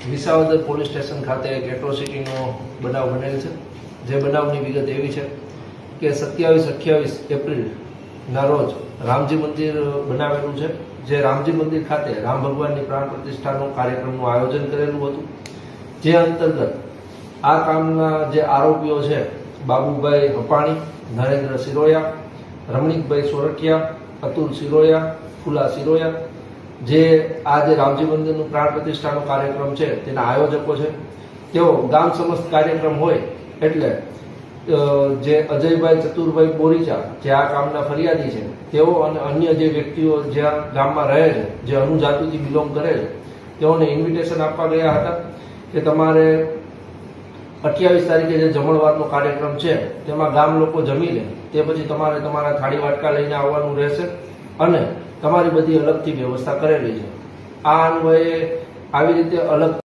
Visavadar police station ખાતે એક એટ્રોસિટીનો બનાવ બનેલ છે। જે બનાવની વિગત એવી છે કે 27-28 એપ્રિલના રોજ રામજી મંદિર બનાવેલું છે। જે રામજી મંદિર ખાતે રામ ભગવાનની પ્રાણ પ્રતિષ્ઠાનો કાર્યક્રમનું આયોજન કરેલું હતું। જે અંતર્ગત આ કામના જે આરોપીઓ છે બાબુભાઈ હપાણી, નરેન્દ્ર સિરોયા, રમણીકભાઈ સોરઠિયા, અતુલ સિરોયા, ફુલા સિરોયા, જે આજે રામજી મંદિરનું પ્રાણ પ્રતિષ્ઠાનો કાર્યક્રમ છે તેના આયોજકો છે। તેઓ ગામ સમસ્ત કાર્યક્રમ હોય એટલે જે અજયભાઈ ચતુરભાઈ બોરીચા જે આ કામના ફરિયાદી છે તેઓ અને અન્ય જે વ્યક્તિઓ જ્યાં ગામમાં રહે છે, જે અનુજાતિથી બિલોંગ કરે છે, તેઓને ઇન્વિટેશન આપવા ગયા હતા કે તમારે 28 તારીખે જે જમણવારનો કાર્યક્રમ છે તેમાં ગામ લોકો જમી લે તે પછી તમારે તમારા થાળી વાટકા લઈને આવવાનું રહેશે અને તમારી બધી અલગથી વ્યવસ્થા કરેલી છે। આ અન્વયે આવી રીતે અલગ